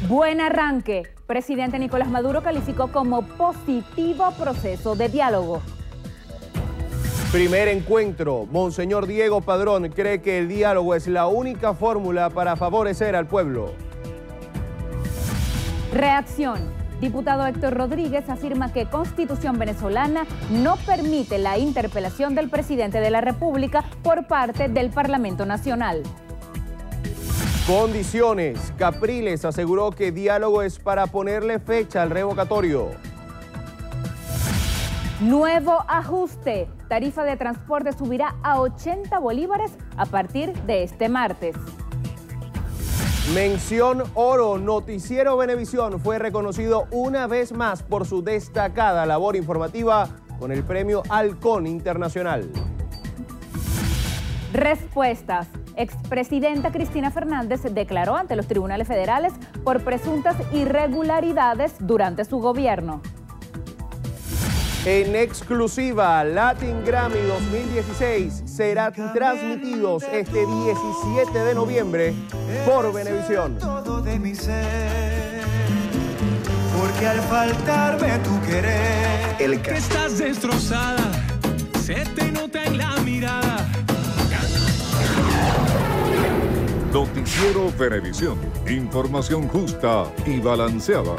Buen arranque. Presidente Nicolás Maduro calificó como positivo proceso de diálogo. Primer encuentro. Monseñor Diego Padrón cree que el diálogo es la única fórmula para favorecer al pueblo. Reacción. Diputado Héctor Rodríguez afirma que Constitución venezolana no permite la interpelación del presidente de la República por parte del Parlamento Nacional. Condiciones. Capriles aseguró que diálogo es para ponerle fecha al revocatorio. Nuevo ajuste. Tarifa de transporte subirá a 80 bolívares a partir de este martes. Mención oro. Noticiero Venevisión fue reconocido una vez más por su destacada labor informativa con el premio Halcón Internacional. Respuestas. Expresidenta Cristina Fernández declaró ante los tribunales federales por presuntas irregularidades durante su gobierno. En exclusiva, Latin Grammy 2016 serán transmitidos este 17 de noviembre por Venevisión. Todo de mi ser, porque al faltarme tu querer, que estás destrozada, se te nota en la mirada. Noticiero Venevisión, información justa y balanceada.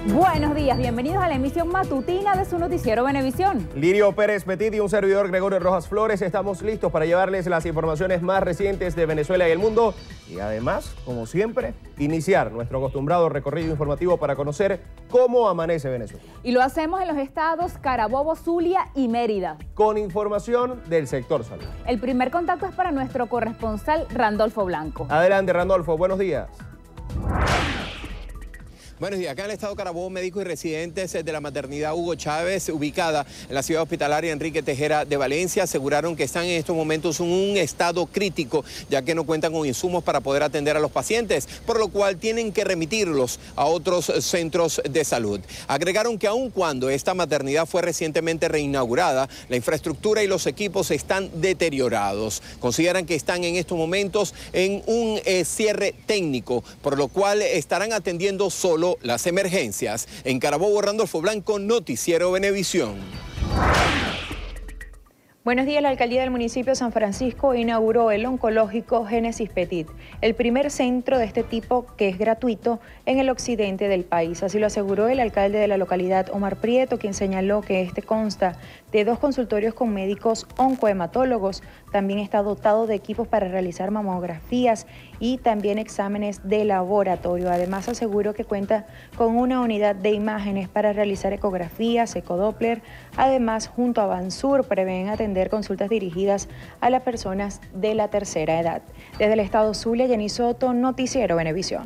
Buenos días, bienvenidos a la emisión matutina de su noticiero Venevisión. Lirio Pérez Petit y un servidor Gregorio Rojas Flores estamos listos para llevarles las informaciones más recientes de Venezuela y el mundo y además, como siempre, iniciar nuestro acostumbrado recorrido informativo para conocer cómo amanece Venezuela. Y lo hacemos en los estados Carabobo, Zulia y Mérida. Con información del sector salud. El primer contacto es para nuestro corresponsal Randolfo Blanco. Adelante, Randolfo, buenos días. Buenos días. Acá en el estado Carabobo, médicos y residentes de la maternidad Hugo Chávez, ubicada en la ciudad hospitalaria Enrique Tejera de Valencia, aseguraron que están en estos momentos en un estado crítico, ya que no cuentan con insumos para poder atender a los pacientes, por lo cual tienen que remitirlos a otros centros de salud. Agregaron que aun cuando esta maternidad fue recientemente reinaugurada, la infraestructura y los equipos están deteriorados. Consideran que están en estos momentos en un cierre técnico, por lo cual estarán atendiendo solo las emergencias. En Carabobo, Randolfo Blanco, Noticiero Venevisión. Buenos días. La alcaldía del municipio de San Francisco inauguró el oncológico Génesis Petit, el primer centro de este tipo que es gratuito en el occidente del país. Así lo aseguró el alcalde de la localidad, Omar Prieto, quien señaló que este consta de 2 consultorios con médicos oncohematólogos. También está dotado de equipos para realizar mamografías y también exámenes de laboratorio. Además, aseguró que cuenta con una unidad de imágenes para realizar ecografías, ecodoppler. Además, junto a Bansur, prevén atender consultas dirigidas a las personas de la tercera edad. Desde el estado Zulia, Jenny Soto, Noticiero Venevisión.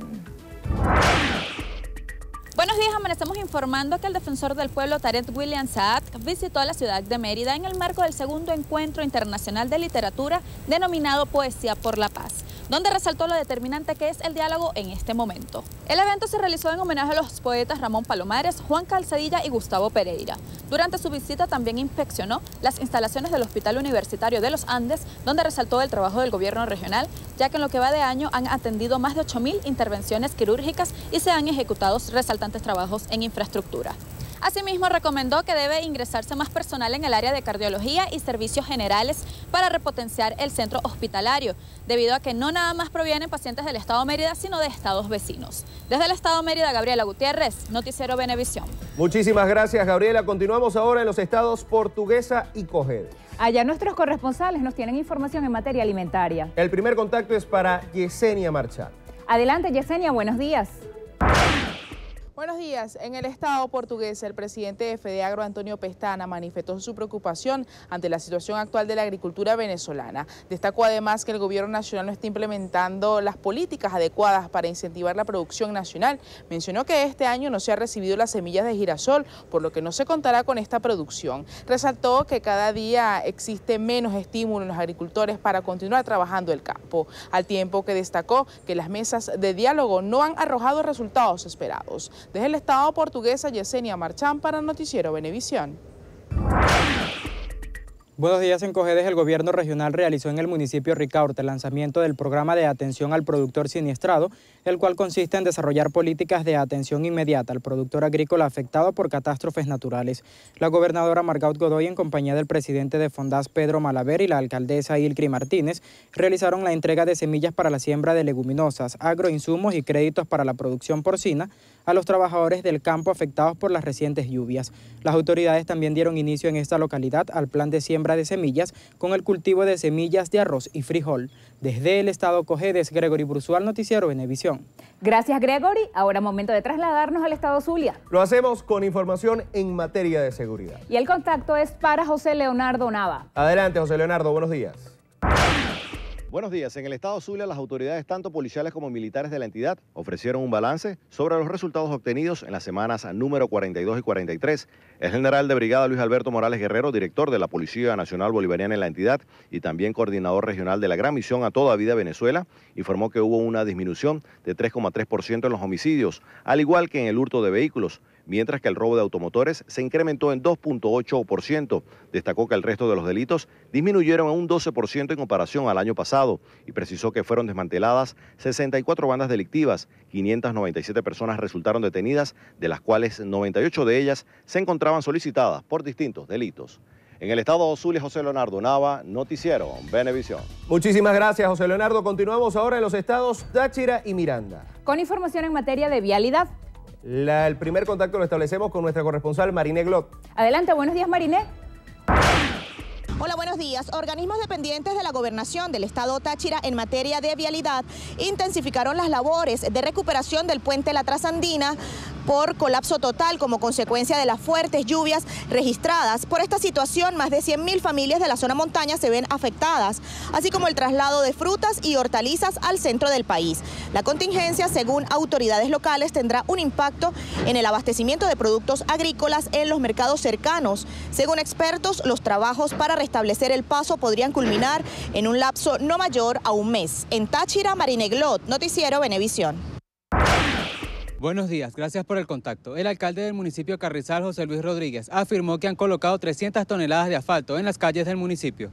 Buenos días, amanecemos informando que el defensor del pueblo Tarek William Saad visitó la ciudad de Mérida en el marco del segundo encuentro internacional de literatura denominado Poesía por la Paz, donde resaltó lo determinante que es el diálogo en este momento. El evento se realizó en homenaje a los poetas Ramón Palomares, Juan Calzadilla y Gustavo Pereira. Durante su visita también inspeccionó las instalaciones del Hospital Universitario de los Andes, donde resaltó el trabajo del gobierno regional, ya que en lo que va de año han atendido más de 8.000 intervenciones quirúrgicas y se han ejecutado resaltantes trabajos en infraestructura. Asimismo, recomendó que debe ingresarse más personal en el área de cardiología y servicios generales para repotenciar el centro hospitalario, debido a que no nada más provienen pacientes del estado Mérida, sino de estados vecinos. Desde el estado Mérida, Gabriela Gutiérrez, Noticiero Venevisión. Muchísimas gracias, Gabriela. Continuamos ahora en los estados Portuguesa y Cojedes. Allá nuestros corresponsales nos tienen información en materia alimentaria. El primer contacto es para Yesenia Marchal. Adelante, Yesenia, buenos días. Buenos días. En el estado portugués, el presidente de FEDEAGRO, Antonio Pestana, manifestó su preocupación ante la situación actual de la agricultura venezolana. Destacó además que el gobierno nacional no está implementando las políticas adecuadas para incentivar la producción nacional. Mencionó que este año no se ha recibido las semillas de girasol, por lo que no se contará con esta producción. Resaltó que cada día existe menos estímulo en los agricultores para continuar trabajando el campo, al tiempo que destacó que las mesas de diálogo no han arrojado resultados esperados. Desde el estado portugués, Yesenia Marchán para Noticiero Venevisión. Buenos días. En Cojedes, el gobierno regional realizó en el municipio Ricaurte el lanzamiento del programa de atención al productor siniestrado, el cual consiste en desarrollar políticas de atención inmediata al productor agrícola afectado por catástrofes naturales. La gobernadora Margaut Godoy, en compañía del presidente de Fondas, Pedro Malaver, y la alcaldesa Ilkri Martínez, realizaron la entrega de semillas para la siembra de leguminosas, agroinsumos y créditos para la producción porcina a los trabajadores del campo afectados por las recientes lluvias. Las autoridades también dieron inicio en esta localidad al plan de siembra de semillas con el cultivo de semillas de arroz y frijol. Desde el estado Cojedes, Gregory Brusual, Noticiero Venevisión. Gracias, Gregory. Ahora momento de trasladarnos al estado Zulia. Lo hacemos con información en materia de seguridad. Y el contacto es para José Leonardo Nava. Adelante, José Leonardo, buenos días. Buenos días. En el estado Zulia, las autoridades, tanto policiales como militares de la entidad, ofrecieron un balance sobre los resultados obtenidos en las semanas número 42 y 43. El general de brigada Luis Alberto Morales Guerrero, director de la Policía Nacional Bolivariana en la entidad y también coordinador regional de la Gran Misión a Toda Vida Venezuela, informó que hubo una disminución de 3,3% en los homicidios, al igual que en el hurto de vehículos, mientras que el robo de automotores se incrementó en 2,8%. Destacó que el resto de los delitos disminuyeron a un 12% en comparación al año pasado y precisó que fueron desmanteladas 64 bandas delictivas, 597 personas resultaron detenidas, de las cuales 98 de ellas se encontraban solicitadas por distintos delitos. En el estado Zulia, José Leonardo Nava, Noticiero Venevisión. Muchísimas gracias, José Leonardo. Continuamos ahora en los estados Táchira y Miranda. Con información en materia de vialidad. El primer contacto lo establecemos con nuestra corresponsal Mariné Glot. Adelante, buenos días, Mariné. Hola, buenos días. Organismos dependientes de la gobernación del estado Táchira en materia de vialidad intensificaron las labores de recuperación del puente La Trasandina por colapso total como consecuencia de las fuertes lluvias registradas. Por esta situación, más de 100.000 familias de la zona montaña se ven afectadas, así como el traslado de frutas y hortalizas al centro del país. La contingencia, según autoridades locales, tendrá un impacto en el abastecimiento de productos agrícolas en los mercados cercanos. Según expertos, los trabajos para restablecer el paso podrían culminar en un lapso no mayor a un mes. En Táchira, Mariné Glot, Noticiero Venevisión. Buenos días, gracias por el contacto. El alcalde del municipio Carrizal, José Luis Rodríguez, afirmó que han colocado 300 toneladas de asfalto en las calles del municipio.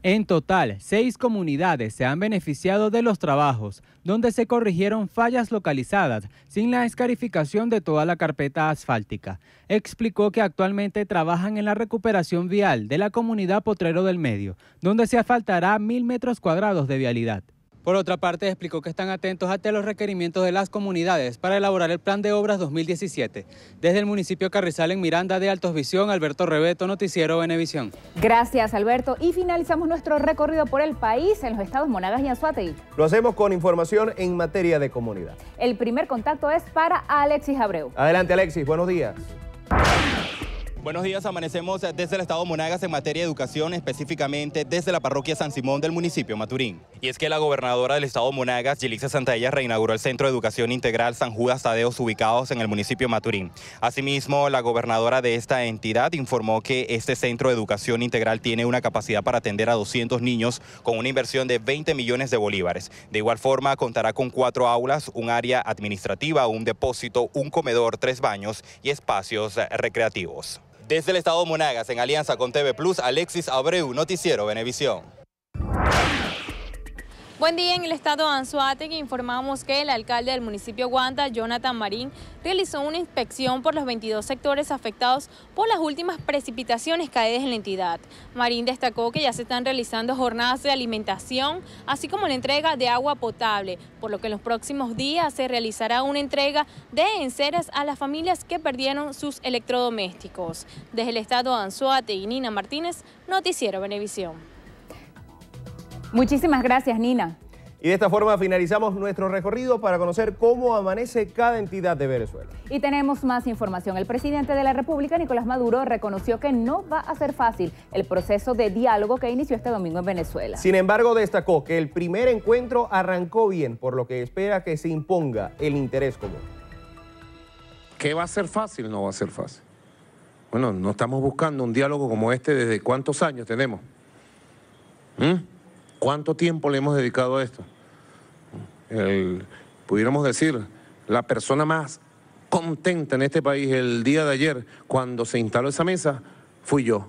En total, 6 comunidades se han beneficiado de los trabajos, donde se corrigieron fallas localizadas sin la escarificación de toda la carpeta asfáltica. Explicó que actualmente trabajan en la recuperación vial de la comunidad Potrero del Medio, donde se asfaltará 1.000 metros cuadrados de vialidad. Por otra parte, explicó que están atentos ante los requerimientos de las comunidades para elaborar el Plan de Obras 2017. Desde el municipio Carrizal, en Miranda de Altos Visión, Alberto Rebeto, Noticiero Venevisión. Gracias, Alberto. Y finalizamos nuestro recorrido por el país en los estados Monagas y Anzoátegui. Lo hacemos con información en materia de comunidad. El primer contacto es para Alexis Abreu. Adelante, Alexis. Buenos días. Buenos días, amanecemos desde el estado Monagas en materia de educación, específicamente desde la parroquia San Simón del municipio Maturín. Y es que la gobernadora del estado Monagas, Yelixa Santaella, reinauguró el Centro de Educación Integral San Judas Tadeos ubicados en el municipio Maturín. Asimismo, la gobernadora de esta entidad informó que este Centro de Educación Integral tiene una capacidad para atender a 200 niños con una inversión de 20 millones de bolívares. De igual forma, contará con 4 aulas, un área administrativa, un depósito, un comedor, 3 baños y espacios recreativos. Desde el estado Monagas, en alianza con TV Plus, Alexis Abreu, Noticiero Venevisión. Buen día. En el estado de Anzoátegui informamos que el alcalde del municipio Guanta, Jonathan Marín, realizó una inspección por los 22 sectores afectados por las últimas precipitaciones caídas en la entidad. Marín destacó que ya se están realizando jornadas de alimentación, así como la entrega de agua potable, por lo que en los próximos días se realizará una entrega de enseres a las familias que perdieron sus electrodomésticos. Desde el estado de Anzoátegui, Nina Martínez, Noticiero Venevisión. Muchísimas gracias, Nina. Y de esta forma finalizamos nuestro recorrido para conocer cómo amanece cada entidad de Venezuela. Y tenemos más información. El presidente de la República, Nicolás Maduro, reconoció que no va a ser fácil el proceso de diálogo que inició este domingo en Venezuela. Sin embargo, destacó que el primer encuentro arrancó bien, por lo que espera que se imponga el interés común. ¿Qué va a ser fácil? No va a ser fácil. Bueno, no estamos buscando un diálogo como este desde ¿cuántos años tenemos? ¿Cuánto tiempo le hemos dedicado a esto? Pudiéramos decir, la persona más contenta en este país el día de ayer, cuando se instaló esa mesa, fui yo.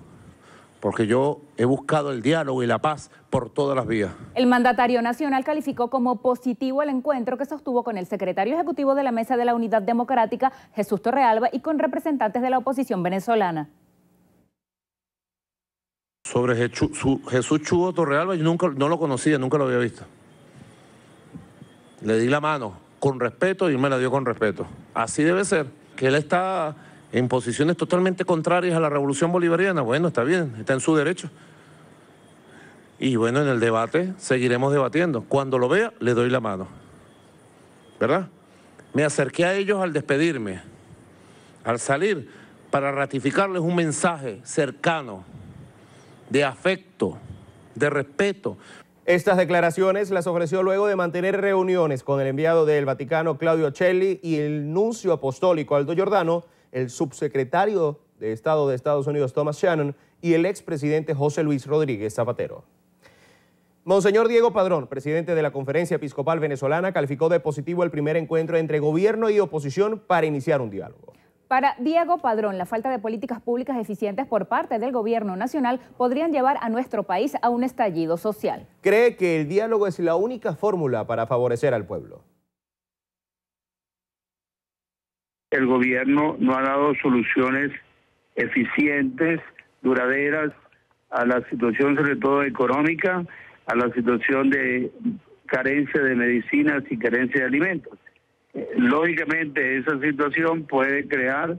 porque yo he buscado el diálogo y la paz por todas las vías. El mandatario nacional calificó como positivo el encuentro que sostuvo con el secretario ejecutivo de la Mesa de la Unidad Democrática, Jesús Torrealba, y con representantes de la oposición venezolana. Sobre Jesús Chugo Torrealba, yo no lo conocía, nunca lo había visto. Le di la mano con respeto y él me la dio con respeto. Así debe ser, que él está en posiciones totalmente contrarias a la revolución bolivariana. Bueno, está bien, está en su derecho. Y bueno, en el debate seguiremos debatiendo. Cuando lo vea, le doy la mano. ¿Verdad? Me acerqué a ellos al despedirme, al salir, para ratificarles un mensaje cercano, de afecto, de respeto. Estas declaraciones las ofreció luego de mantener reuniones con el enviado del Vaticano, Claudio Celli, y el nuncio apostólico, Aldo Giordano, el subsecretario de Estado de Estados Unidos, Thomas Shannon, y el expresidente José Luis Rodríguez Zapatero. Monseñor Diego Padrón, presidente de la Conferencia Episcopal Venezolana, calificó de positivo el primer encuentro entre gobierno y oposición para iniciar un diálogo. Para Diego Padrón, la falta de políticas públicas eficientes por parte del gobierno nacional podrían llevar a nuestro país a un estallido social. Cree que el diálogo es la única fórmula para favorecer al pueblo. El gobierno no ha dado soluciones eficientes, duraderas a la situación sobre todo económica, a la situación de carencia de medicinas y carencia de alimentos. Lógicamente esa situación puede crear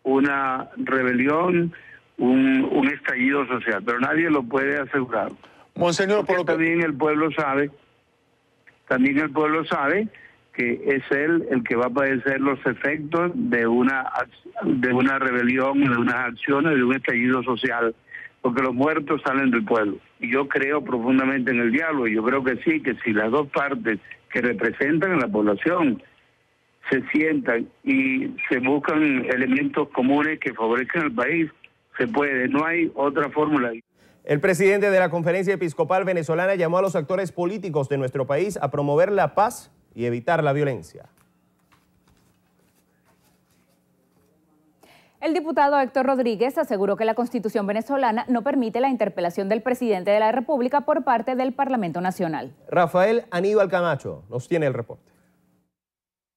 una rebelión, un estallido social, pero nadie lo puede asegurar. Monseñor, por lo que también el pueblo sabe que es él el que va a padecer los efectos de una rebelión, de unas acciones, de un estallido social, porque los muertos salen del pueblo. Y yo creo profundamente en el diálogo, yo creo que sí, que si las dos partes que representan a la población se sientan y se buscan elementos comunes que favorezcan al país, se puede, no hay otra fórmula. El presidente de la Conferencia Episcopal Venezolana llamó a los actores políticos de nuestro país a promover la paz y evitar la violencia. El diputado Héctor Rodríguez aseguró que la Constitución venezolana no permite la interpelación del presidente de la República por parte del Parlamento Nacional. Rafael Aníbal Camacho nos tiene el reporte.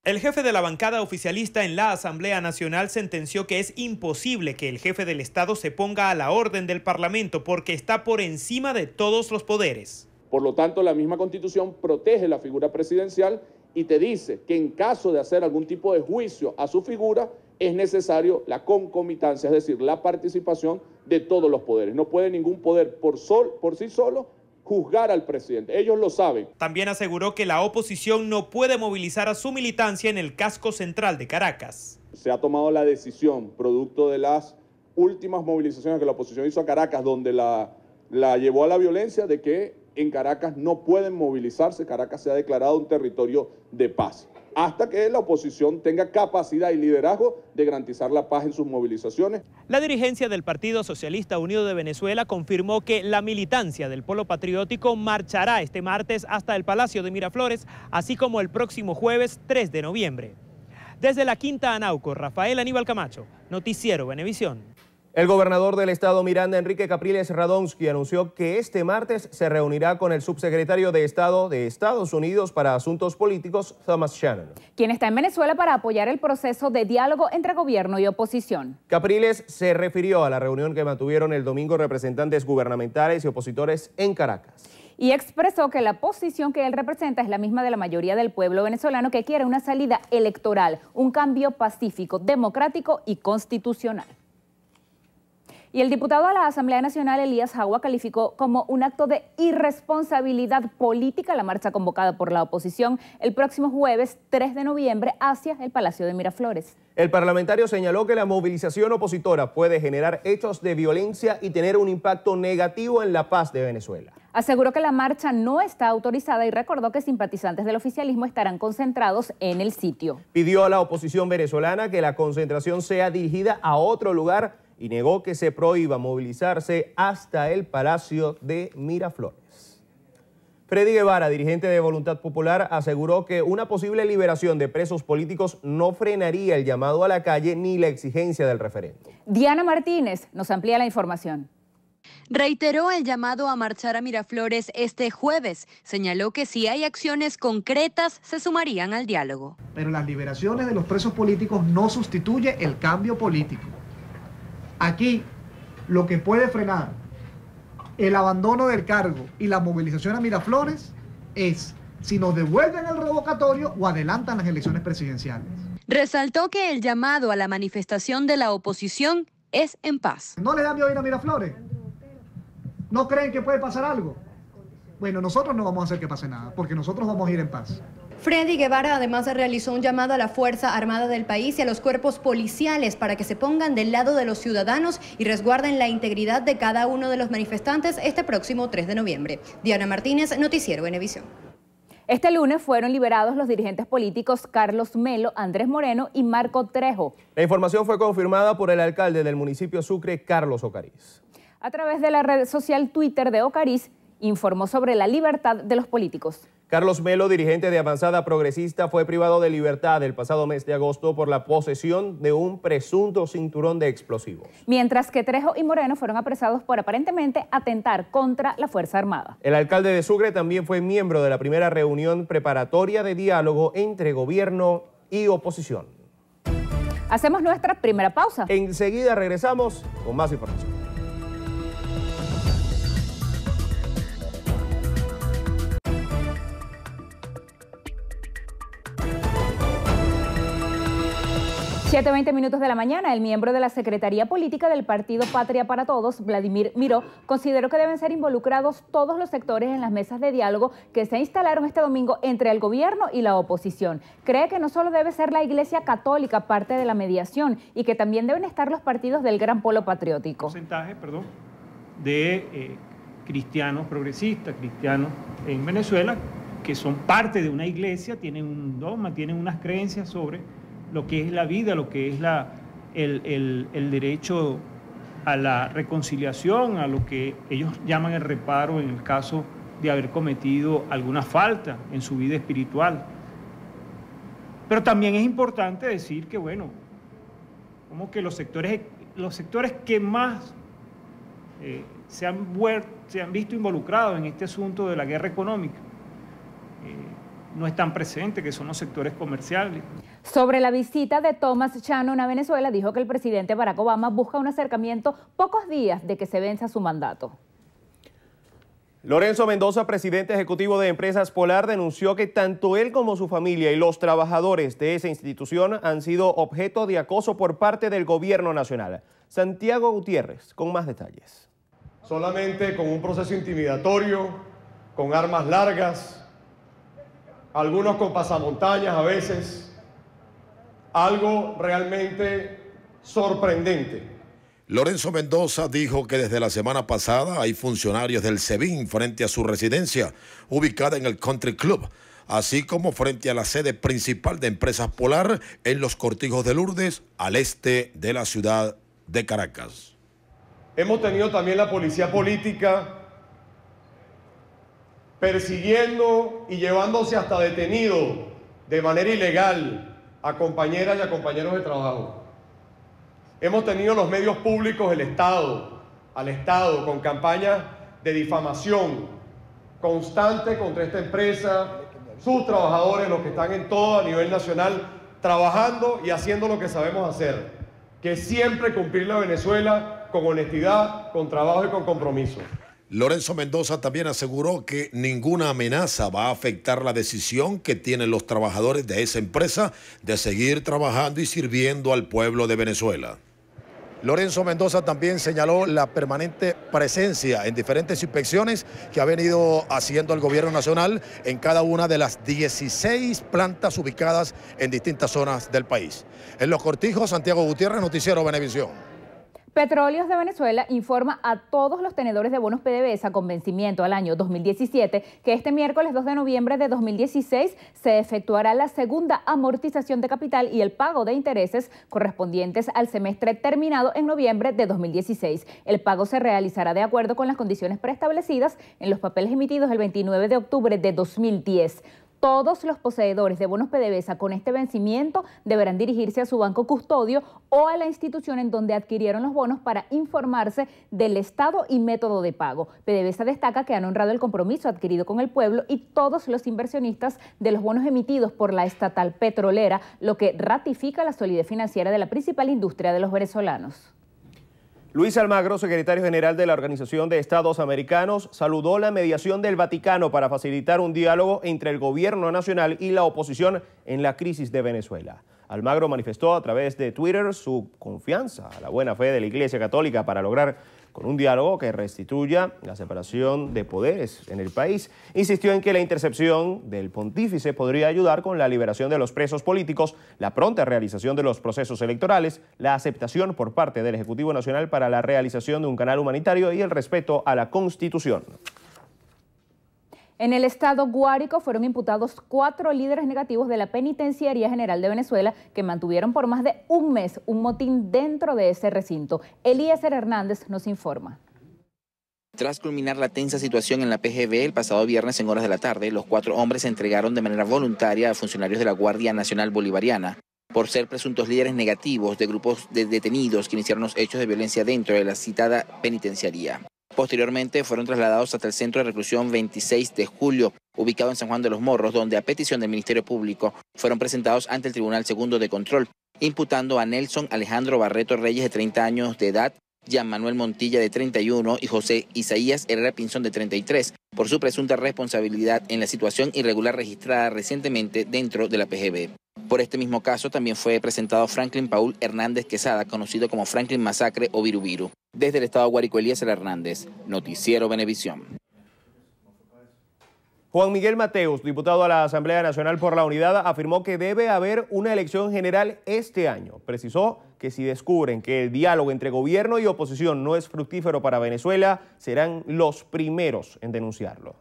El jefe de la bancada oficialista en la Asamblea Nacional sentenció que es imposible que el jefe del Estado se ponga a la orden del Parlamento porque está por encima de todos los poderes. Por lo tanto, la misma Constitución protege la figura presidencial y te dice que en caso de hacer algún tipo de juicio a su figura, es necesario la concomitancia, es decir, la participación de todos los poderes. No puede ningún poder por sí solo juzgar al presidente. Ellos lo saben. También aseguró que la oposición no puede movilizar a su militancia en el casco central de Caracas. Se ha tomado la decisión, producto de las últimas movilizaciones que la oposición hizo a Caracas, donde la llevó a la violencia, de que en Caracas no pueden movilizarse. Caracas se ha declarado un territorio de paz, hasta que la oposición tenga capacidad y liderazgo de garantizar la paz en sus movilizaciones. La dirigencia del Partido Socialista Unido de Venezuela confirmó que la militancia del Polo Patriótico marchará este martes hasta el Palacio de Miraflores, así como el próximo jueves 3 de noviembre. Desde la Quinta Anauco, Rafael Aníbal Camacho, Noticiero Venevisión. El gobernador del estado Miranda, Enrique Capriles Radonsky, anunció que este martes se reunirá con el subsecretario de Estado de Estados Unidos para Asuntos Políticos, Thomas Shannon, quien está en Venezuela para apoyar el proceso de diálogo entre gobierno y oposición. Capriles se refirió a la reunión que mantuvieron el domingo representantes gubernamentales y opositores en Caracas. Y expresó que la posición que él representa es la misma de la mayoría del pueblo venezolano, que quiere una salida electoral, un cambio pacífico, democrático y constitucional. Y el diputado a la Asamblea Nacional, Elías Jagua, calificó como un acto de irresponsabilidad política la marcha convocada por la oposición el próximo jueves 3 de noviembre hacia el Palacio de Miraflores. El parlamentario señaló que la movilización opositora puede generar hechos de violencia y tener un impacto negativo en la paz de Venezuela. Aseguró que la marcha no está autorizada y recordó que simpatizantes del oficialismo estarán concentrados en el sitio. Pidió a la oposición venezolana que la concentración sea dirigida a otro lugar y negó que se prohíba movilizarse hasta el Palacio de Miraflores. Freddy Guevara, dirigente de Voluntad Popular, aseguró que una posible liberación de presos políticos no frenaría el llamado a la calle ni la exigencia del referéndum. Diana Martínez nos amplía la información. Reiteró el llamado a marchar a Miraflores este jueves. Señaló que si hay acciones concretas, se sumarían al diálogo. Pero las liberaciones de los presos políticos no sustituye el cambio político. Aquí, lo que puede frenar el abandono del cargo y la movilización a Miraflores es si nos devuelven el revocatorio o adelantan las elecciones presidenciales. Resaltó que el llamado a la manifestación de la oposición es en paz. ¿No le da miedo ir a Miraflores? ¿No creen que puede pasar algo? Bueno, nosotros no vamos a hacer que pase nada, porque nosotros vamos a ir en paz. Freddy Guevara además realizó un llamado a la Fuerza Armada del país y a los cuerpos policiales para que se pongan del lado de los ciudadanos y resguarden la integridad de cada uno de los manifestantes este próximo 3 de noviembre. Diana Martínez, Noticiero Venevisión. Este lunes fueron liberados los dirigentes políticos Carlos Melo, Andrés Moreno y Marco Trejo. La información fue confirmada por el alcalde del municipio Sucre, Carlos Ocariz. A través de la red social Twitter de Ocariz, informó sobre la libertad de los políticos. Carlos Melo, dirigente de Avanzada Progresista, fue privado de libertad el pasado mes de agosto por la posesión de un presunto cinturón de explosivos. Mientras que Trejo y Moreno fueron apresados por aparentemente atentar contra la Fuerza Armada. El alcalde de Sucre también fue miembro de la primera reunión preparatoria de diálogo entre gobierno y oposición. Hacemos nuestra primera pausa. Enseguida regresamos con más información. Siete 20 minutos de la mañana, el miembro de la Secretaría Política del Partido Patria para Todos, Vladimir Miró, consideró que deben ser involucrados todos los sectores en las mesas de diálogo que se instalaron este domingo entre el gobierno y la oposición. Cree que no solo debe ser la Iglesia Católica parte de la mediación y que también deben estar los partidos del gran polo patriótico. Porcentaje, de cristianos progresistas, cristianos en Venezuela, que son parte de una iglesia, tienen un dogma, tienen unas creencias sobre lo que es la vida, lo que es el derecho a la reconciliación, a lo que ellos llaman el reparo en el caso de haber cometido alguna falta en su vida espiritual. Pero también es importante decir que, bueno, como que los sectores que más se han visto involucrados en este asunto de la guerra económica, no están presentes, que son los sectores comerciales. Sobre la visita de Thomas Shannon a Venezuela, dijo que el presidente Barack Obama busca un acercamiento pocos días de que se venza su mandato. Lorenzo Mendoza, presidente ejecutivo de Empresas Polar, denunció que tanto él como su familia y los trabajadores de esa institución han sido objeto de acoso por parte del gobierno nacional. Santiago Gutiérrez, con más detalles. Solamente con un proceso intimidatorio, con armas largas, algunos con pasamontañas a veces, algo realmente sorprendente. Lorenzo Mendoza dijo que desde la semana pasada hay funcionarios del SEBIN frente a su residencia, ubicada en el Country Club, así como frente a la sede principal de Empresas Polar en los Cortijos de Lourdes, al este de la ciudad de Caracas. Hemos tenido también la policía política persiguiendo y llevándose hasta detenido de manera ilegal a compañeras y a compañeros de trabajo. Hemos tenido los medios públicos, al Estado, con campañas de difamación constante contra esta empresa, sus trabajadores, los que están en todo a nivel nacional, trabajando y haciendo lo que sabemos hacer, que es siempre cumplirle a Venezuela con honestidad, con trabajo y con compromiso. Lorenzo Mendoza también aseguró que ninguna amenaza va a afectar la decisión que tienen los trabajadores de esa empresa de seguir trabajando y sirviendo al pueblo de Venezuela. Lorenzo Mendoza también señaló la permanente presencia en diferentes inspecciones que ha venido haciendo el gobierno nacional en cada una de las 16 plantas ubicadas en distintas zonas del país. En Los Cortijos, Santiago Gutiérrez, Noticiero Venevisión. Petróleos de Venezuela informa a todos los tenedores de bonos PDVSA con vencimiento al año 2017 que este miércoles 2 de noviembre de 2016 se efectuará la segunda amortización de capital y el pago de intereses correspondientes al semestre terminado en noviembre de 2016. El pago se realizará de acuerdo con las condiciones preestablecidas en los papeles emitidos el 29 de octubre de 2010. Todos los poseedores de bonos PDVSA con este vencimiento deberán dirigirse a su banco custodio o a la institución en donde adquirieron los bonos para informarse del estado y método de pago. PDVSA destaca que han honrado el compromiso adquirido con el pueblo y todos los inversionistas de los bonos emitidos por la estatal petrolera, lo que ratifica la solidez financiera de la principal industria de los venezolanos. Luis Almagro, secretario general de la Organización de Estados Americanos, saludó la mediación del Vaticano para facilitar un diálogo entre el gobierno nacional y la oposición en la crisis de Venezuela. Almagro manifestó a través de Twitter su confianza a la buena fe de la Iglesia Católica para lograr con un diálogo que restituya la separación de poderes en el país. Insistió en que la intercepción del pontífice podría ayudar con la liberación de los presos políticos, la pronta realización de los procesos electorales, la aceptación por parte del Ejecutivo Nacional para la realización de un canal humanitario y el respeto a la Constitución. En el estado Guárico fueron imputados 4 líderes negativos de la Penitenciaría General de Venezuela que mantuvieron por más de un mes un motín dentro de ese recinto. Eliezer Hernández nos informa. Tras culminar la tensa situación en la PGB el pasado viernes en horas de la tarde, los 4 hombres se entregaron de manera voluntaria a funcionarios de la Guardia Nacional Bolivariana por ser presuntos líderes negativos de grupos de detenidos que iniciaron los hechos de violencia dentro de la citada penitenciaría. Posteriormente fueron trasladados hasta el Centro de Reclusión 26 de Julio, ubicado en San Juan de los Morros, donde a petición del Ministerio Público fueron presentados ante el Tribunal Segundo de Control, imputando a Nelson Alejandro Barreto Reyes, de 30 años de edad, Jean Manuel Montilla, de 31, y José Isaías Herrera Pinzón, de 33, por su presunta responsabilidad en la situación irregular registrada recientemente dentro de la PGB. Por este mismo caso también fue presentado Franklin Paul Hernández Quesada, conocido como Franklin Masacre o Viru Viru. Desde el estado Guárico, Eliezer Hernández, Noticiero Venevisión. Juan Miguel Mateus, diputado a la Asamblea Nacional por la Unidad, afirmó que debe haber una elección general este año. Precisó que si descubren que el diálogo entre gobierno y oposición no es fructífero para Venezuela, serán los primeros en denunciarlo.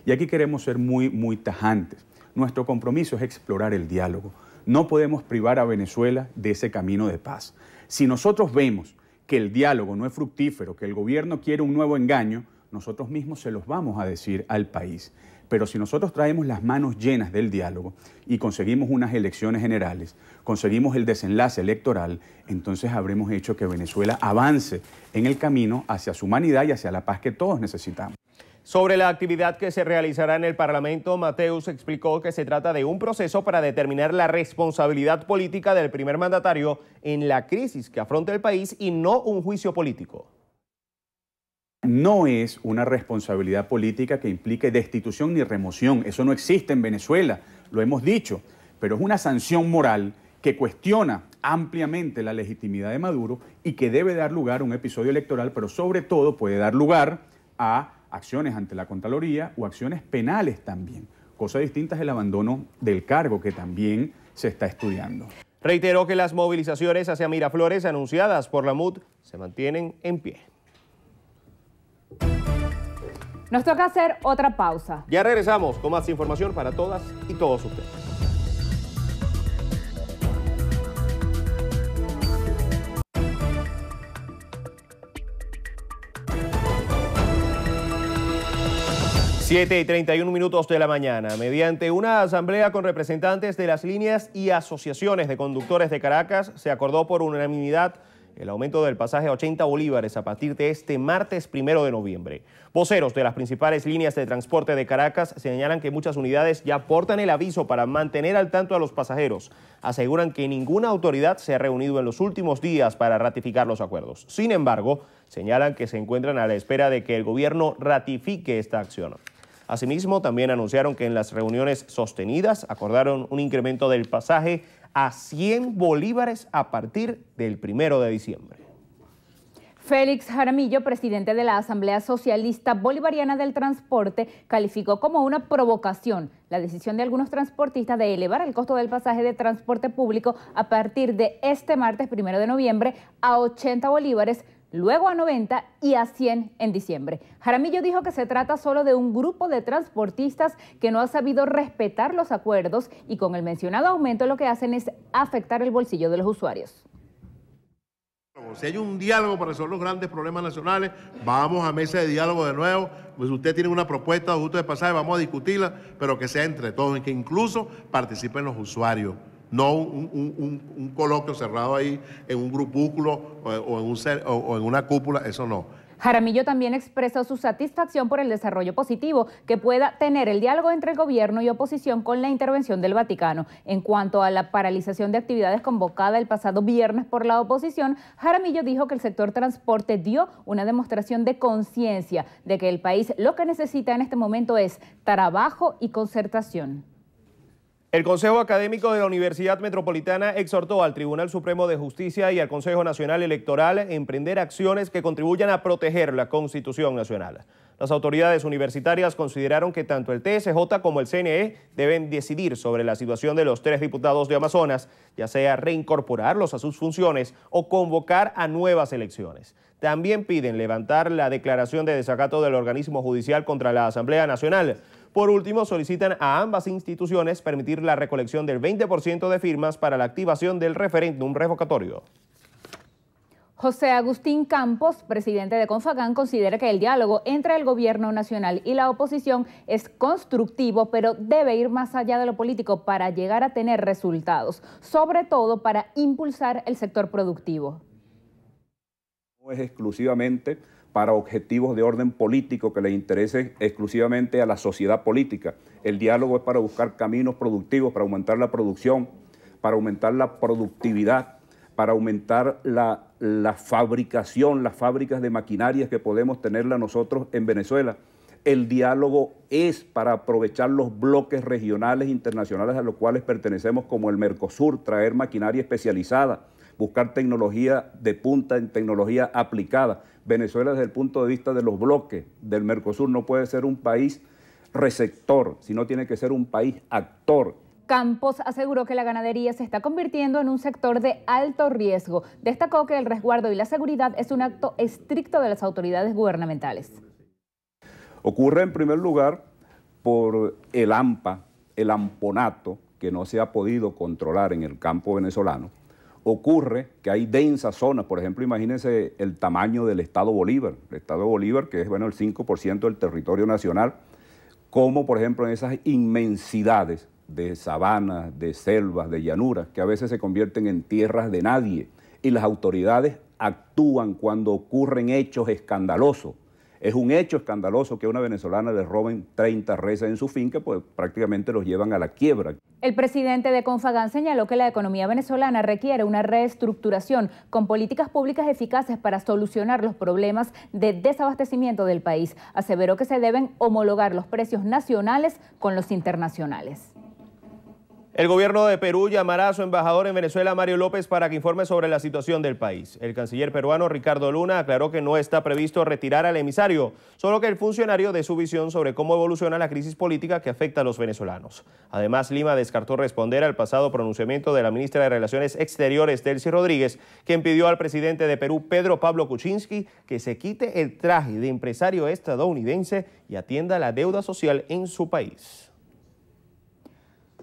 Y aquí queremos ser muy tajantes. Nuestro compromiso es explorar el diálogo. No podemos privar a Venezuela de ese camino de paz. Si nosotros vemos que el diálogo no es fructífero, que el gobierno quiere un nuevo engaño, nosotros mismos se los vamos a decir al país. Pero si nosotros traemos las manos llenas del diálogo y conseguimos unas elecciones generales, conseguimos el desenlace electoral, entonces habremos hecho que Venezuela avance en el camino hacia su humanidad y hacia la paz que todos necesitamos. Sobre la actividad que se realizará en el Parlamento, Mateus explicó que se trata de un proceso para determinar la responsabilidad política del primer mandatario en la crisis que afronta el país y no un juicio político. No es una responsabilidad política que implique destitución ni remoción. Eso no existe en Venezuela, lo hemos dicho, pero es una sanción moral que cuestiona ampliamente la legitimidad de Maduro y que debe dar lugar a un episodio electoral, pero sobre todo puede dar lugar a acciones ante la Contraloría o acciones penales también. Cosa distinta es el abandono del cargo, que también se está estudiando. Reiteró que las movilizaciones hacia Miraflores anunciadas por la MUD se mantienen en pie. Nos toca hacer otra pausa. Ya regresamos con más información para todas y todos ustedes. Siete y 31 minutos de la mañana, mediante una asamblea con representantes de las líneas y asociaciones de conductores de Caracas, se acordó por unanimidad el aumento del pasaje a 80 bolívares a partir de este martes 1 de noviembre. Voceros de las principales líneas de transporte de Caracas señalan que muchas unidades ya portan el aviso para mantener al tanto a los pasajeros. Aseguran que ninguna autoridad se ha reunido en los últimos días para ratificar los acuerdos. Sin embargo, señalan que se encuentran a la espera de que el gobierno ratifique esta acción. Asimismo, también anunciaron que en las reuniones sostenidas acordaron un incremento del pasaje a 100 bolívares a partir del 1 de diciembre. Félix Jaramillo, presidente de la Asamblea Socialista Bolivariana del Transporte, calificó como una provocación la decisión de algunos transportistas de elevar el costo del pasaje de transporte público a partir de este martes 1 de noviembre a 80 bolívares, luego a 90 y a 100 en diciembre. Jaramillo dijo que se trata solo de un grupo de transportistas que no ha sabido respetar los acuerdos y con el mencionado aumento lo que hacen es afectar el bolsillo de los usuarios. Si hay un diálogo para resolver los grandes problemas nacionales, vamos a mesa de diálogo de nuevo. Pues usted tiene una propuesta de ajuste de pasaje, vamos a discutirla, pero que sea entre todos y que incluso participen los usuarios. No un coloquio cerrado ahí en un grupúsculo o en una cúpula, eso no. Jaramillo también expresó su satisfacción por el desarrollo positivo que pueda tener el diálogo entre el gobierno y oposición con la intervención del Vaticano. En cuanto a la paralización de actividades convocada el pasado viernes por la oposición, Jaramillo dijo que el sector transporte dio una demostración de conciencia de que el país lo que necesita en este momento es trabajo y concertación. El Consejo Académico de la Universidad Metropolitana exhortó al Tribunal Supremo de Justicia y al Consejo Nacional Electoral a emprender acciones que contribuyan a proteger la Constitución Nacional. Las autoridades universitarias consideraron que tanto el TSJ como el CNE deben decidir sobre la situación de los 3 diputados de Amazonas, ya sea reincorporarlos a sus funciones o convocar a nuevas elecciones. También piden levantar la declaración de desacato del organismo judicial contra la Asamblea Nacional. Por último, solicitan a ambas instituciones permitir la recolección del 20% de firmas para la activación del referéndum revocatorio. José Agustín Campos, presidente de Confagán, considera que el diálogo entre el gobierno nacional y la oposición es constructivo, pero debe ir más allá de lo político para llegar a tener resultados, sobre todo para impulsar el sector productivo. No es exclusivamente para objetivos de orden político que le interese exclusivamente a la sociedad política. El diálogo es para buscar caminos productivos, para aumentar la producción, para aumentar la productividad, para aumentar la fabricación, las fábricas de maquinarias que podemos tenerla nosotros en Venezuela. El diálogo es para aprovechar los bloques regionales internacionales a los cuales pertenecemos como el Mercosur, traer maquinaria especializada, buscar tecnología de punta en tecnología aplicada. Venezuela, desde el punto de vista de los bloques del Mercosur, no puede ser un país receptor, sino tiene que ser un país actor. Campos aseguró que la ganadería se está convirtiendo en un sector de alto riesgo. Destacó que el resguardo y la seguridad es un acto estricto de las autoridades gubernamentales. Ocurre en primer lugar por el AMPA, el amponato, que no se ha podido controlar en el campo venezolano. Ocurre que hay densas zonas, por ejemplo, imagínense el tamaño del Estado Bolívar. El Estado Bolívar, que es el 5% del territorio nacional, como por ejemplo en esas inmensidades de sabanas, de selvas, de llanuras, que a veces se convierten en tierras de nadie. Y las autoridades actúan cuando ocurren hechos escandalosos. Es un hecho escandaloso que a una venezolana le roben 30 reses en su finca, pues prácticamente los llevan a la quiebra. El presidente de Confagán señaló que la economía venezolana requiere una reestructuración con políticas públicas eficaces para solucionar los problemas de desabastecimiento del país. Aseveró que se deben homologar los precios nacionales con los internacionales. El gobierno de Perú llamará a su embajador en Venezuela, Mario López, para que informe sobre la situación del país. El canciller peruano Ricardo Luna aclaró que no está previsto retirar al emisario, solo que el funcionario dé su visión sobre cómo evoluciona la crisis política que afecta a los venezolanos. Además, Lima descartó responder al pasado pronunciamiento de la ministra de Relaciones Exteriores, Delcy Rodríguez, quien pidió al presidente de Perú, Pedro Pablo Kuczynski, que se quite el traje de empresario estadounidense y atienda la deuda social en su país.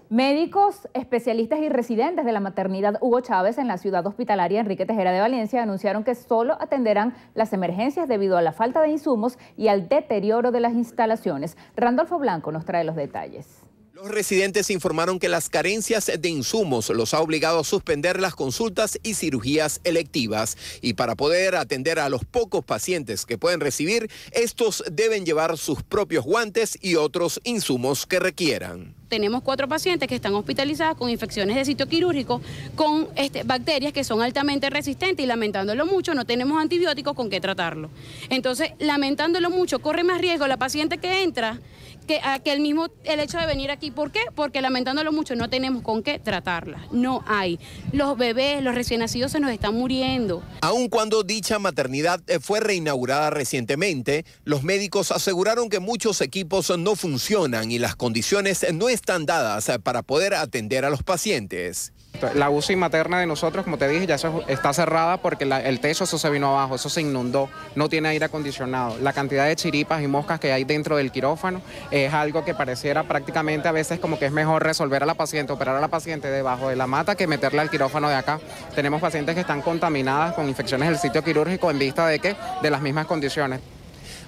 Médicos, especialistas y residentes de la maternidad Hugo Chávez en la ciudad hospitalaria Enrique Tejera de Valencia anunciaron que solo atenderán las emergencias debido a la falta de insumos y al deterioro de las instalaciones. Randolfo Blanco nos trae los detalles. Los residentes informaron que las carencias de insumos los ha obligado a suspender las consultas y cirugías electivas. Y para poder atender a los pocos pacientes que pueden recibir, estos deben llevar sus propios guantes y otros insumos que requieran. Tenemos 4 pacientes que están hospitalizadas con infecciones de sitio quirúrgico, con bacterias que son altamente resistentes y lamentándolo mucho no tenemos antibióticos con qué tratarlo. Entonces, lamentándolo mucho, corre más riesgo la paciente que entra que el hecho de venir aquí. ¿Por qué? Porque lamentándolo mucho no tenemos con qué tratarla. No hay. Los bebés, los recién nacidos se nos están muriendo. Aun cuando dicha maternidad fue reinaugurada recientemente, los médicos aseguraron que muchos equipos no funcionan y las condiciones no están dadas para poder atender a los pacientes. La UCI materna de nosotros, como te dije, ya está cerrada porque el techo eso se vino abajo, eso se inundó, no tiene aire acondicionado. La cantidad de chiripas y moscas que hay dentro del quirófano es algo que pareciera prácticamente a veces como que es mejor resolver a la paciente, operar a la paciente debajo de la mata que meterla al quirófano de acá. Tenemos pacientes que están contaminadas con infecciones del sitio quirúrgico en vista de las mismas condiciones.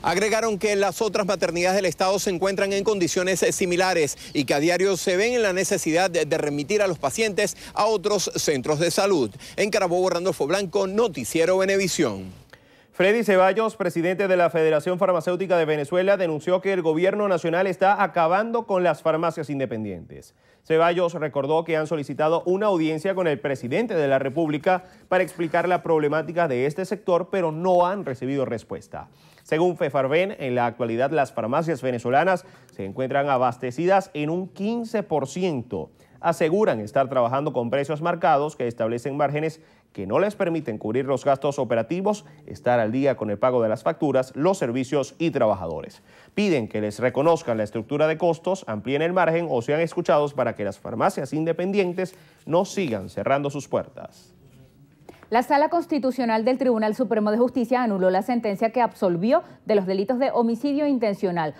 Agregaron que las otras maternidades del estado se encuentran en condiciones similares y que a diario se ven en la necesidad de remitir a los pacientes a otros centros de salud. En Carabobo, Randolfo Blanco, Noticiero Venevisión. Freddy Ceballos, presidente de la Federación Farmacéutica de Venezuela, denunció que el gobierno nacional está acabando con las farmacias independientes. Ceballos recordó que han solicitado una audiencia con el presidente de la República para explicar la problemática de este sector, pero no han recibido respuesta. Según FEFARVEN, en la actualidad las farmacias venezolanas se encuentran abastecidas en un 15%. Aseguran estar trabajando con precios marcados que establecen márgenes que no les permiten cubrir los gastos operativos, estar al día con el pago de las facturas, los servicios y trabajadores. Piden que les reconozcan la estructura de costos, amplíen el margen o sean escuchados para que las farmacias independientes no sigan cerrando sus puertas. La Sala Constitucional del Tribunal Supremo de Justicia anuló la sentencia que absolvió de los delitos de homicidio intencional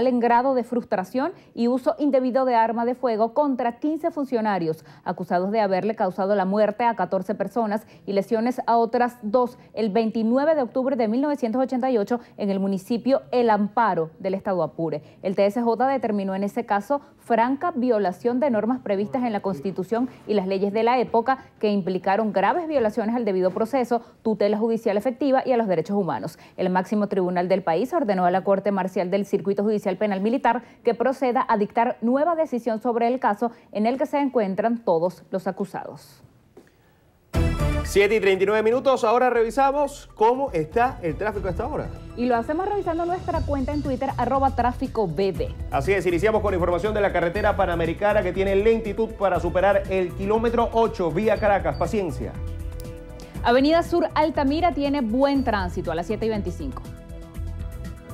en grado de frustración y uso indebido de arma de fuego contra 15 funcionarios acusados de haberle causado la muerte a 14 personas y lesiones a otras 2 el 29 de octubre de 1988 en el municipio El Amparo del estado Apure. El TSJ determinó en ese caso franca violación de normas previstas en la Constitución y las leyes de la época que implicaron graves violaciones al debido proceso, tutela judicial efectiva y a los derechos humanos. El máximo tribunal del país ordenó a la Corte Marcial del Circuito Judicial Penal Militar que proceda a dictar nueva decisión sobre el caso en el que se encuentran todos los acusados. 7:39, ahora revisamos cómo está el tráfico a esta hora. Y lo hacemos revisando nuestra cuenta en Twitter, @tráficoBB. Así es, iniciamos con información de la carretera Panamericana que tiene lentitud para superar el kilómetro 8, vía Caracas. Paciencia. Avenida Sur Altamira tiene buen tránsito a las 7:25.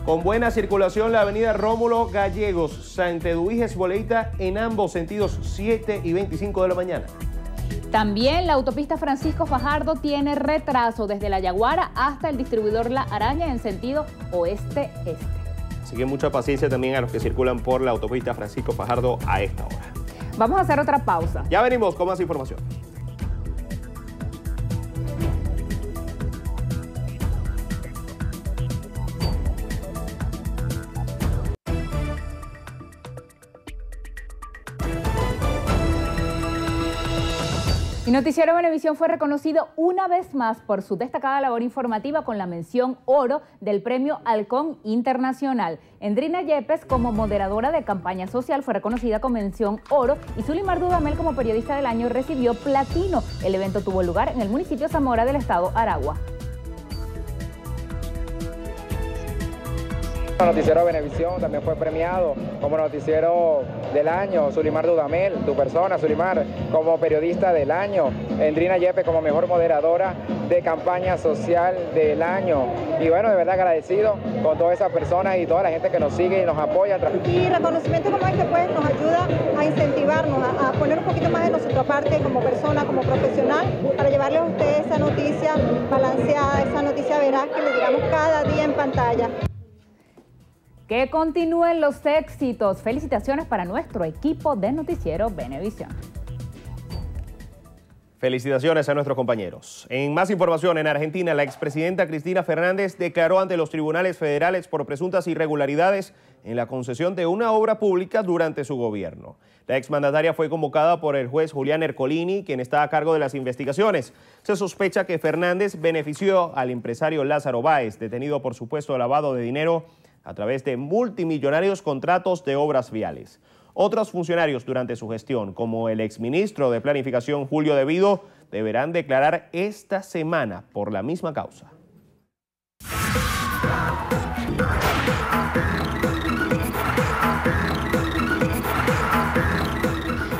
Con buena circulación la avenida Rómulo Gallegos, Santeduíges, Boleita en ambos sentidos, 7:25 de la mañana. También la autopista Francisco Fajardo tiene retraso desde La Yaguara hasta el distribuidor La Araña en sentido oeste-este. Así que mucha paciencia también a los que circulan por la autopista Francisco Fajardo a esta hora. Vamos a hacer otra pausa. Ya venimos con más información. Y Noticiero Venevisión fue reconocido una vez más por su destacada labor informativa con la mención Oro del Premio Halcón Internacional. Endrina Yepes, como moderadora de campaña social, fue reconocida con mención Oro y Zulimar Dudamel, como periodista del año, recibió Platino. El evento tuvo lugar en el municipio Zamora del estado Aragua. Noticiero Venevisión también fue premiado como noticiero del año, Zulimar Dudamel, tu persona, Zulimar, como periodista del año, Endrina Yepes como mejor moderadora de campaña social del año. Y bueno, de verdad agradecido con todas esas personas y toda la gente que nos sigue y nos apoya. Y reconocimiento como este pues nos ayuda a incentivarnos, a poner un poquito más de nuestra parte como persona, como profesional, para llevarles a ustedes esa noticia balanceada, esa noticia veraz que les digamos cada día en pantalla. Que continúen los éxitos. Felicitaciones para nuestro equipo de Noticiero Venevisión. Felicitaciones a nuestros compañeros. En más información, en Argentina, la expresidenta Cristina Fernández declaró ante los tribunales federales por presuntas irregularidades en la concesión de una obra pública durante su gobierno. La exmandataria fue convocada por el juez Julián Ercolini, quien está a cargo de las investigaciones. Se sospecha que Fernández benefició al empresario Lázaro Báez, detenido por supuesto lavado de dinero a través de multimillonarios contratos de obras viales. Otros funcionarios durante su gestión, como el exministro de Planificación Julio De Vido, deberán declarar esta semana por la misma causa.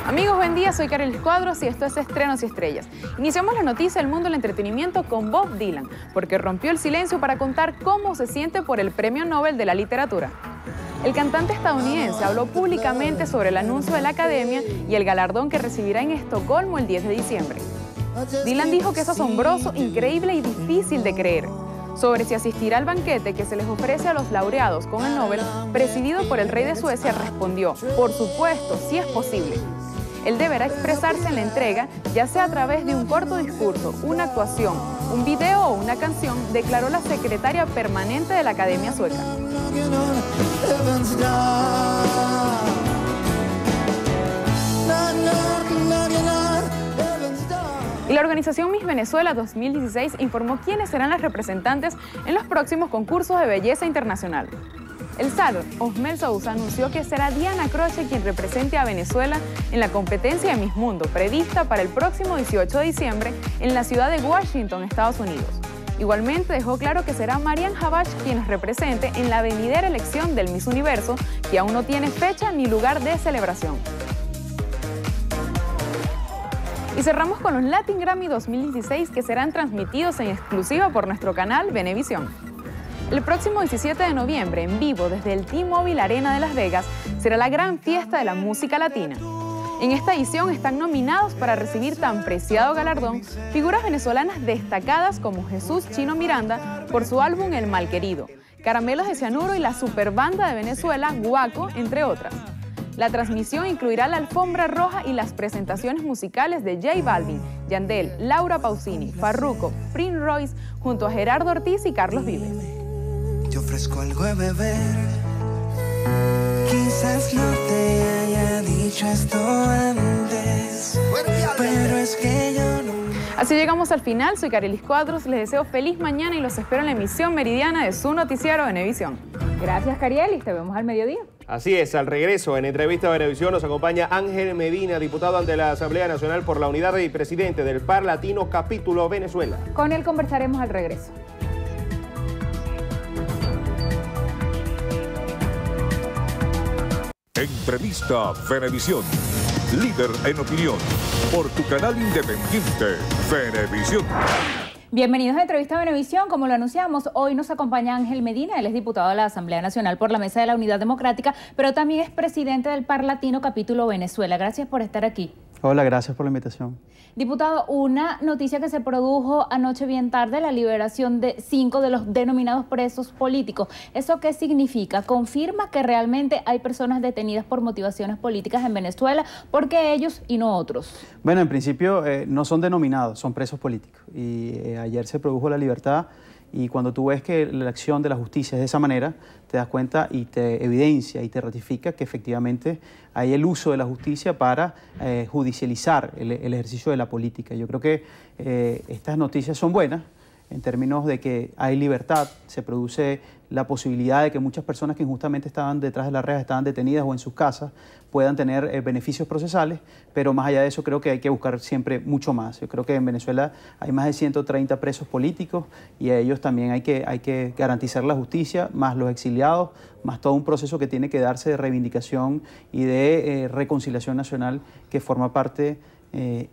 Amigos, buen día, soy Karel Cuadros y esto es Estrenos y Estrellas. Iniciamos la noticia del mundo del entretenimiento con Bob Dylan, porque rompió el silencio para contar cómo se siente por el Premio Nobel de la Literatura. El cantante estadounidense habló públicamente sobre el anuncio de la academia y el galardón que recibirá en Estocolmo el 10 de diciembre. Dylan dijo que es asombroso, increíble y difícil de creer. Sobre si asistirá al banquete que se les ofrece a los laureados con el Nobel, presidido por el rey de Suecia, respondió: por supuesto, sí es posible. Él deberá expresarse en la entrega, ya sea a través de un corto discurso, una actuación, un video o una canción, declaró la secretaria permanente de la Academia Sueca. Y la organización Miss Venezuela 2016 informó quiénes serán las representantes en los próximos concursos de belleza internacional. El SAR, Osmel Sousa, anunció que será Diana Croce quien represente a Venezuela en la competencia de Miss Mundo, prevista para el próximo 18 de diciembre en la ciudad de Washington, Estados Unidos. Igualmente dejó claro que será Marian Habach quien nos represente en la venidera elección del Miss Universo, que aún no tiene fecha ni lugar de celebración. Y cerramos con los Latin Grammy 2016 que serán transmitidos en exclusiva por nuestro canal Venevisión. El próximo 17 de noviembre, en vivo desde el T-Mobile Arena de Las Vegas, será la gran fiesta de la música latina. En esta edición están nominados para recibir tan preciado galardón figuras venezolanas destacadas como Jesús Chino Miranda por su álbum El Malquerido, Caramelos de Cianuro y la superbanda de Venezuela, Guaco, entre otras. La transmisión incluirá la alfombra roja y las presentaciones musicales de J Balvin, Yandel, Laura Pausini, Farruko, Prince Royce, junto a Gerardo Ortiz y Carlos Vives. Te ofrezco algo de beber. Quizás no te haya dicho esto antes, pero es que yo no... Así llegamos al final. Soy Carelis Cuadros. Les deseo feliz mañana y los espero en la emisión meridiana de su noticiero Venevisión. Gracias, Carielis. Te vemos al mediodía. Así es, al regreso en entrevista a Venevisión nos acompaña Ángel Medina, diputado ante la Asamblea Nacional por la Unidad y presidente del Par Latino Capítulo Venezuela. Con él conversaremos al regreso. Entrevista Venevisión, líder en opinión, por tu canal independiente, Venevisión. Bienvenidos a Entrevista Venevisión. Como lo anunciamos, hoy nos acompaña Ángel Medina. Él es diputado de la Asamblea Nacional por la Mesa de la Unidad Democrática, pero también es presidente del Par Latino Capítulo Venezuela. Gracias por estar aquí. Hola, gracias por la invitación. Diputado, una noticia que se produjo anoche bien tarde, la liberación de 5 de los denominados presos políticos. ¿Eso qué significa? ¿Confirma que realmente hay personas detenidas por motivaciones políticas en Venezuela? ¿Por qué ellos y no otros? Bueno, en principio no son denominados, son presos políticos. Y ayer se produjo la libertad. Y cuando tú ves que la acción de la justicia es de esa manera, te das cuenta y te evidencia y te ratifica que efectivamente hay el uso de la justicia para judicializar el ejercicio de la política. Yo creo que estas noticias son buenas en términos de que hay libertad, se produce la posibilidad de que muchas personas que injustamente estaban detrás de las rejas, estaban detenidas o en sus casas, puedan tener beneficios procesales, pero más allá de eso creo que hay que buscar siempre mucho más. Yo creo que en Venezuela hay más de 130 presos políticos y a ellos también hay que garantizar la justicia, más los exiliados, más todo un proceso que tiene que darse de reivindicación y de reconciliación nacional que forma parte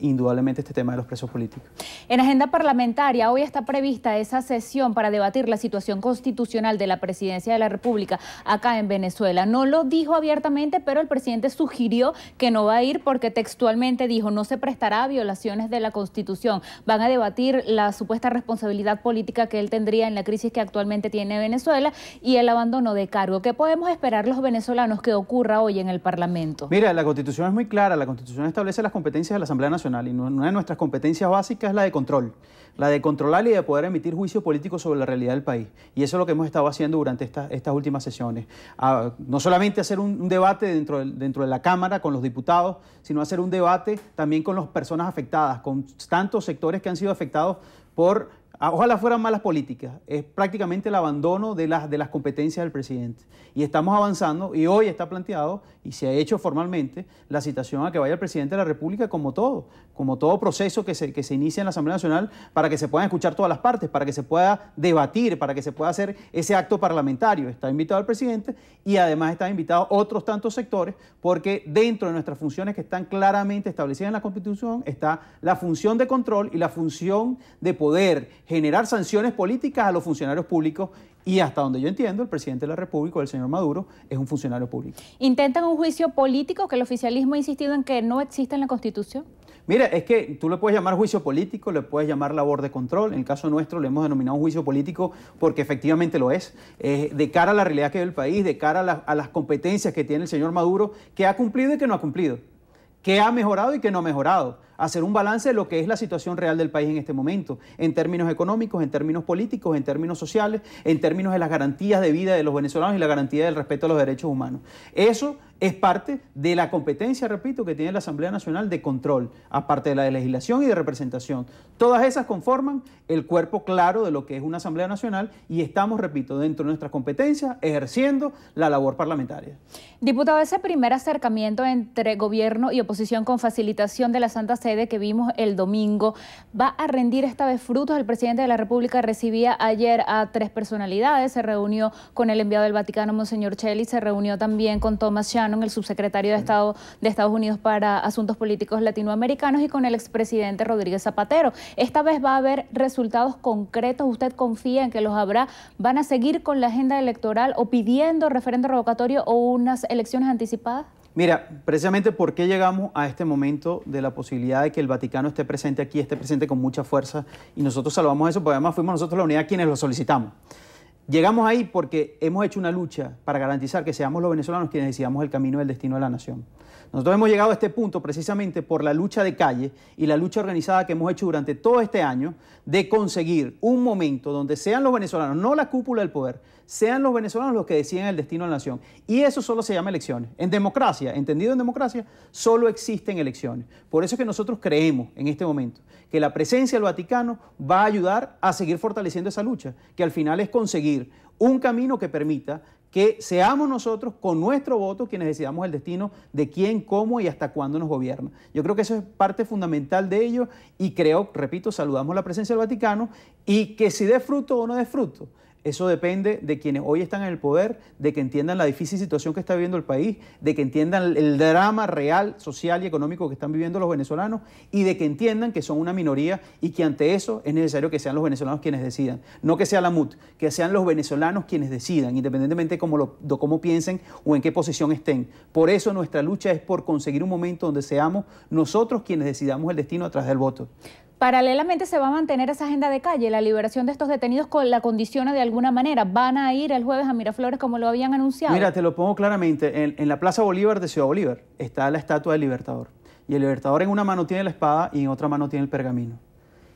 indudablemente este tema de los presos políticos. En agenda parlamentaria, hoy está prevista esa sesión para debatir la situación constitucional de la presidencia de la República acá en Venezuela. No lo dijo abiertamente, pero el presidente sugirió que no va a ir porque textualmente dijo no se prestará a violaciones de la Constitución. Van a debatir la supuesta responsabilidad política que él tendría en la crisis que actualmente tiene Venezuela y el abandono de cargo. ¿Qué podemos esperar los venezolanos que ocurra hoy en el Parlamento? Mira, la Constitución es muy clara. La Constitución establece las competencias de la Asamblea Nacional y una de nuestras competencias básicas es la de control, la de controlar y de poder emitir juicio político sobre la realidad del país. Y eso es lo que hemos estado haciendo durante estas últimas sesiones. No solamente hacer un debate dentro de la Cámara con los diputados, sino hacer un debate también con las personas afectadas, con tantos sectores que han sido afectados por... Ojalá fueran malas políticas, es prácticamente el abandono de las competencias del presidente. Y estamos avanzando y hoy está planteado y se ha hecho formalmente la citación a que vaya el presidente de la República como todo proceso que se inicia en la Asamblea Nacional para que se puedan escuchar todas las partes, para que se pueda debatir, para que se pueda hacer ese acto parlamentario. Está invitado el presidente y además están invitados otros tantos sectores porque dentro de nuestras funciones que están claramente establecidas en la Constitución está la función de control y la función de poder generar sanciones políticas a los funcionarios públicos y hasta donde yo entiendo, el presidente de la República, el señor Maduro, es un funcionario público. ¿Intentan un juicio político que el oficialismo ha insistido en que no existe en la Constitución? Mira, es que tú le puedes llamar juicio político, le puedes llamar labor de control. En el caso nuestro le hemos denominado un juicio político porque efectivamente lo es. De cara a la realidad que vive el país, de cara a las competencias que tiene el señor Maduro, que ha cumplido y que no ha cumplido, que ha mejorado y que no ha mejorado. Hacer un balance de lo que es la situación real del país en este momento, en términos económicos, en términos políticos, en términos sociales, en términos de las garantías de vida de los venezolanos y la garantía del respeto a los derechos humanos. Eso es parte de la competencia, repito, que tiene la Asamblea Nacional de control, aparte de la de legislación y de representación. Todas esas conforman el cuerpo claro de lo que es una Asamblea Nacional y estamos, repito, dentro de nuestras competencias, ejerciendo la labor parlamentaria. Diputado, ese primer acercamiento entre gobierno y oposición con facilitación de la Santa Sede que vimos el domingo, ¿va a rendir esta vez frutos? El presidente de la República recibía ayer a 3 personalidades, se reunió con el enviado del Vaticano, Monseñor Cheli, se reunió también con Thomas Shannon, el subsecretario de Estado de Estados Unidos para Asuntos Políticos Latinoamericanos, y con el expresidente Rodríguez Zapatero. Esta vez va a haber resultados concretos. ¿Usted confía en que los habrá? ¿Van a seguir con la agenda electoral o pidiendo referendo revocatorio o unas elecciones anticipadas? Mira, precisamente por qué llegamos a este momento de la posibilidad de que el Vaticano esté presente aquí, esté presente con mucha fuerza, y nosotros salvamos eso, porque además fuimos nosotros la unidad quienes lo solicitamos. Llegamos ahí porque hemos hecho una lucha para garantizar que seamos los venezolanos quienes decidamos el camino del destino de la nación. Nosotros hemos llegado a este punto precisamente por la lucha de calle y la lucha organizada que hemos hecho durante todo este año de conseguir un momento donde sean los venezolanos, no la cúpula del poder, sean los venezolanos los que deciden el destino de la nación. Y eso solo se llama elecciones. En democracia, entendido en democracia, solo existen elecciones. Por eso es que nosotros creemos en este momento que la presencia del Vaticano va a ayudar a seguir fortaleciendo esa lucha, que al final es conseguir un camino que permita que seamos nosotros con nuestro voto quienes decidamos el destino de quién, cómo y hasta cuándo nos gobierna. Yo creo que eso es parte fundamental de ello y creo, repito, saludamos la presencia del Vaticano y que si dé fruto o no dé fruto, eso depende de quienes hoy están en el poder, de que entiendan la difícil situación que está viviendo el país, de que entiendan el drama real, social y económico que están viviendo los venezolanos y de que entiendan que son una minoría y que ante eso es necesario que sean los venezolanos quienes decidan. No que sea la MUT, que sean los venezolanos quienes decidan, independientemente de cómo piensen o en qué posición estén. Por eso nuestra lucha es por conseguir un momento donde seamos nosotros quienes decidamos el destino a través del voto. Paralelamente se va a mantener esa agenda de calle, la liberación de estos detenidos la condiciona de alguna manera. ¿Van a ir el jueves a Miraflores como lo habían anunciado? Mira, te lo pongo claramente. En la Plaza Bolívar de Ciudad Bolívar está la estatua del Libertador. Y el Libertador en una mano tiene la espada y en otra mano tiene el pergamino.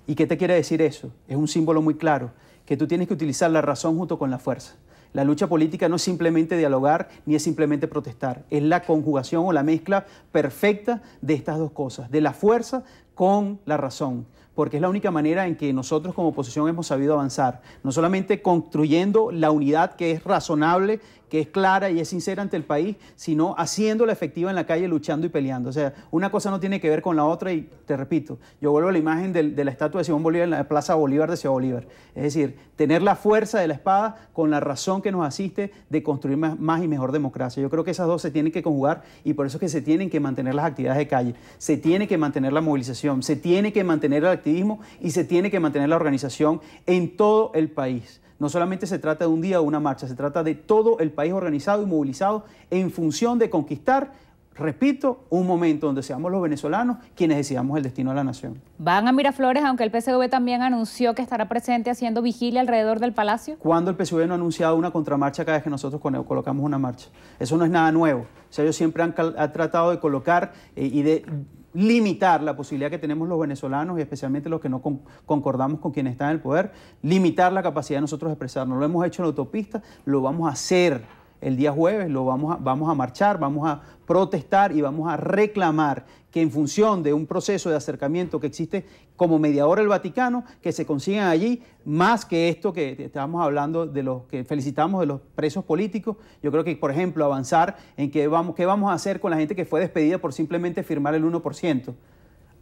¿Y qué te quiere decir eso? Es un símbolo muy claro, que tú tienes que utilizar la razón junto con la fuerza. La lucha política no es simplemente dialogar ni es simplemente protestar, es la conjugación o la mezcla perfecta de estas dos cosas, de la fuerza con la razón, porque es la única manera en que nosotros como oposición hemos sabido avanzar, no solamente construyendo la unidad que es razonable, que es clara y es sincera ante el país, sino haciéndola efectiva en la calle, luchando y peleando. O sea, una cosa no tiene que ver con la otra y te repito, yo vuelvo a la imagen de la estatua de Simón Bolívar en la Plaza Bolívar de Ciudad Bolívar. Es decir, tener la fuerza de la espada con la razón que nos asiste de construir más y mejor democracia. Yo creo que esas dos se tienen que conjugar y por eso es que se tienen que mantener las actividades de calle, se tiene que mantener la movilización, se tiene que mantener el activismo y se tiene que mantener la organización en todo el país. No solamente se trata de un día o una marcha, se trata de todo el país organizado y movilizado en función de conquistar, repito, un momento donde seamos los venezolanos quienes decidamos el destino de la nación. ¿Van a Miraflores, aunque el PSV también anunció que estará presente haciendo vigilia alrededor del Palacio? ¿Cuándo el PSV no ha anunciado una contramarcha cada vez que nosotros colocamos una marcha? Eso no es nada nuevo. O sea, ellos siempre han tratado de colocar y de limitar la posibilidad que tenemos los venezolanos y especialmente los que no concordamos con quienes están en el poder, limitar la capacidad de nosotros de expresarnos. Lo hemos hecho en la autopista, lo vamos a hacer el día jueves, vamos a marchar, vamos a protestar y vamos a reclamar que en función de un proceso de acercamiento que existe como mediador el Vaticano, que se consigan allí más que esto que estábamos hablando de los que felicitamos de los presos políticos. Yo creo que, por ejemplo, avanzar en qué vamos a hacer con la gente que fue despedida por simplemente firmar el 1%.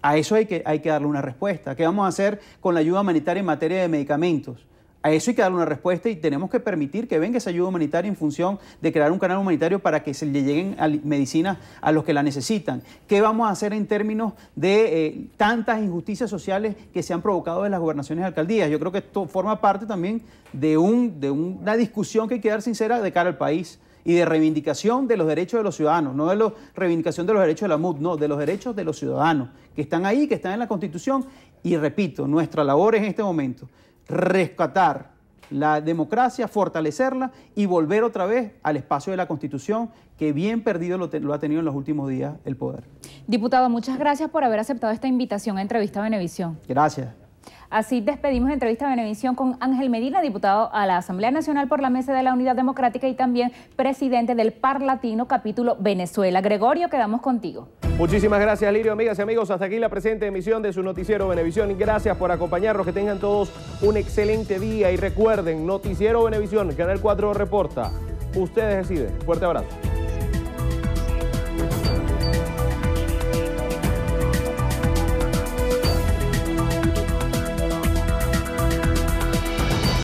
A eso hay que darle una respuesta. ¿Qué vamos a hacer con la ayuda humanitaria en materia de medicamentos? A eso hay que darle una respuesta y tenemos que permitir que venga esa ayuda humanitaria en función de crear un canal humanitario para que se le lleguen medicinas a los que la necesitan. ¿Qué vamos a hacer en términos de tantas injusticias sociales que se han provocado en las gobernaciones y alcaldías? Yo creo que esto forma parte también de una discusión que hay que dar sincera de cara al país y de reivindicación de los derechos de los ciudadanos, no de la reivindicación de los derechos de la MUD, no, de los derechos de los ciudadanos que están ahí, que están en la Constitución. Y repito, nuestra labor en este momento rescatar la democracia, fortalecerla y volver otra vez al espacio de la Constitución, que bien perdido lo ha tenido en los últimos días el poder. Diputado, muchas gracias por haber aceptado esta invitación a Entrevista Venevisión. Gracias. Así despedimos Entrevista Venevisión con Ángel Medina, diputado a la Asamblea Nacional por la Mesa de la Unidad Democrática y también presidente del Parlatino Capítulo Venezuela. Gregorio, quedamos contigo. Muchísimas gracias, Lirio. Amigas y amigos, hasta aquí la presente emisión de su noticiero Venevisión. Gracias por acompañarnos, que tengan todos un excelente día y recuerden, Noticiero Venevisión, Canal 4 reporta. Ustedes deciden. Fuerte abrazo.